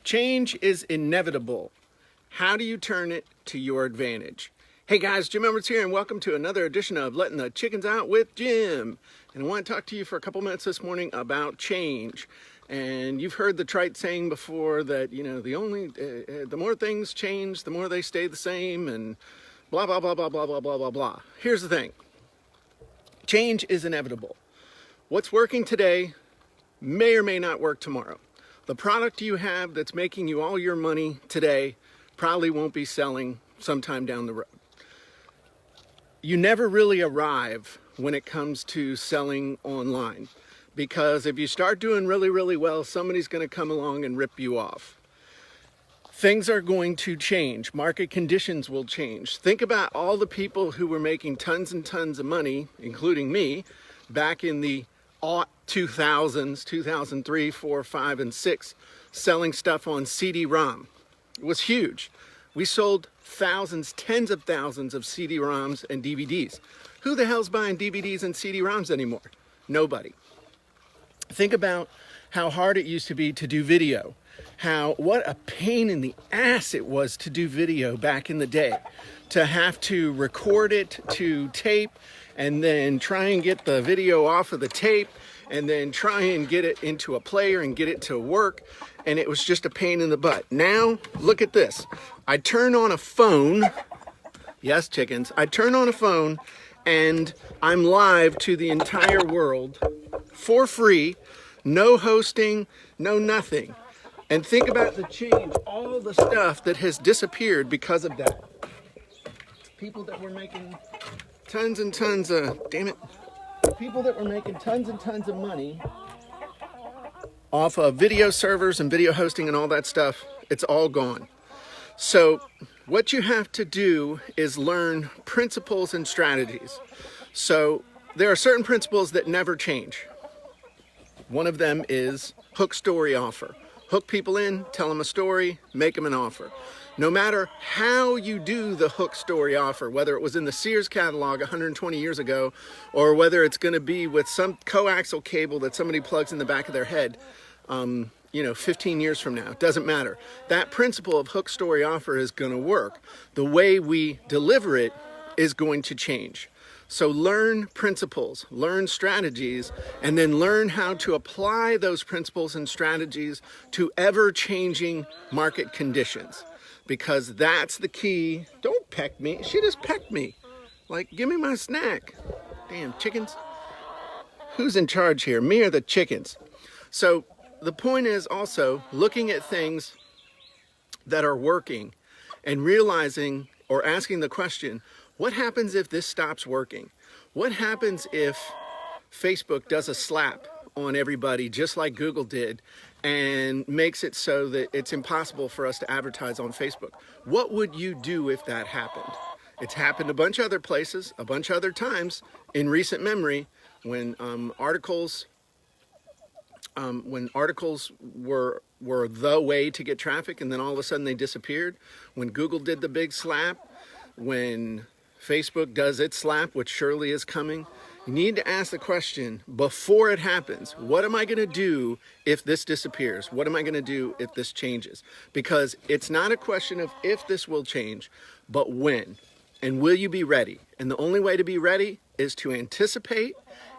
Change is inevitable. How do you turn it to your advantage? Hey guys, Jim Edwards here, and welcome to another edition of Letting the Chickens Out with Jim. And I want to talk to you for a couple minutes this morning about change. And you've heard the trite saying before that, you know, the more things change, the more they stay the same, and blah, blah, blah, blah, blah, blah, blah, blah, blah. Here's the thing. Change is inevitable. What's working today may or may not work tomorrow. The product you have that's making you all your money today probably won't be selling sometime down the road. You never really arrive when it comes to selling online, because if you start doing really, really well, somebody's going to come along and rip you off. Things are going to change. Market conditions will change. Think about all the people who were making tons and tons of money, including me, back in the 2000s, 2003, 4, 5, and 6, selling stuff on CD-ROM. It was huge. We sold thousands, tens of thousands of CD-ROMs and DVDs. Who the hell's buying DVDs and CD-ROMs anymore? Nobody. Think about how hard it used to be to do video. What a pain in the ass it was to do video back in the day. To have to record it to tape and then try and get the video off of the tape and then try and get it into a player and get it to work. And it was just a pain in the butt. Now, look at this. I turn on a phone. Yes, chickens. I turn on a phone and I'm live to the entire world for free. No hosting, no nothing. And think about the change, all the stuff that has disappeared because of that. People that were making tons and tons of, people that were making tons and tons of money off of video servers and video hosting and all that stuff, it's all gone. So what you have to do is learn principles and strategies. So there are certain principles that never change. One of them is hook, story, offer. Hook people in, tell them a story, make them an offer. No matter how you do the hook, story, offer, whether it was in the Sears catalog 120 years ago, or whether it's going to be with some coaxial cable that somebody plugs in the back of their head, 15 years from now, it doesn't matter. That principle of hook, story, offer is going to work. The way we deliver it is going to change. So learn principles, learn strategies, and then learn how to apply those principles and strategies to ever-changing market conditions. Because that's the key. Don't peck me. She just pecked me. Like, give me my snack. Damn, chickens. Who's in charge here, me or the chickens? So the point is also looking at things that are working and realizing or asking the question, what happens if this stops working? What happens if Facebook does a slap on everybody just like Google did and makes it so that it's impossible for us to advertise on Facebook? What would you do if that happened? It's happened a bunch of other places, a bunch of other times in recent memory when articles were the way to get traffic and then all of a sudden they disappeared. When Google did the big slap, when Facebook does its slap, which surely is coming, you need to ask the question before it happens, what am I going to do if this disappears? What am I going to do if this changes? Because it's not a question of if this will change, but when. And will you be ready? And the only way to be ready is to anticipate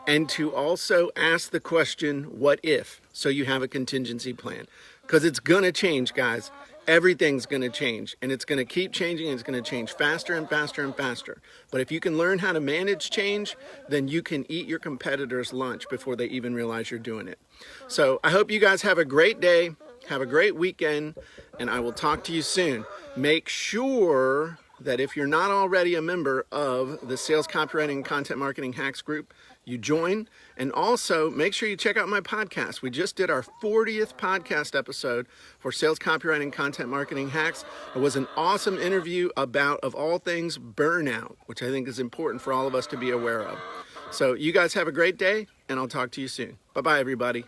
and to also ask the question, what if? So you have a contingency plan. Because it's going to change, guys. Everything's going to change, and it's going to keep changing, and it's going to change faster and faster and faster. But if you can learn how to manage change, then you can eat your competitors' lunch before they even realize you're doing it. So I hope you guys have a great day, have a great weekend, and I will talk to you soon. Make sure that if you're not already a member of the Sales Copywriting and Content Marketing Hacks group, you join. And also make sure you check out my podcast. We just did our 40th podcast episode for Sales Copywriting and Content Marketing Hacks. It was an awesome interview about, of all things, burnout, which I think is important for all of us to be aware of. So you guys have a great day, and I'll talk to you soon. Bye-bye, everybody.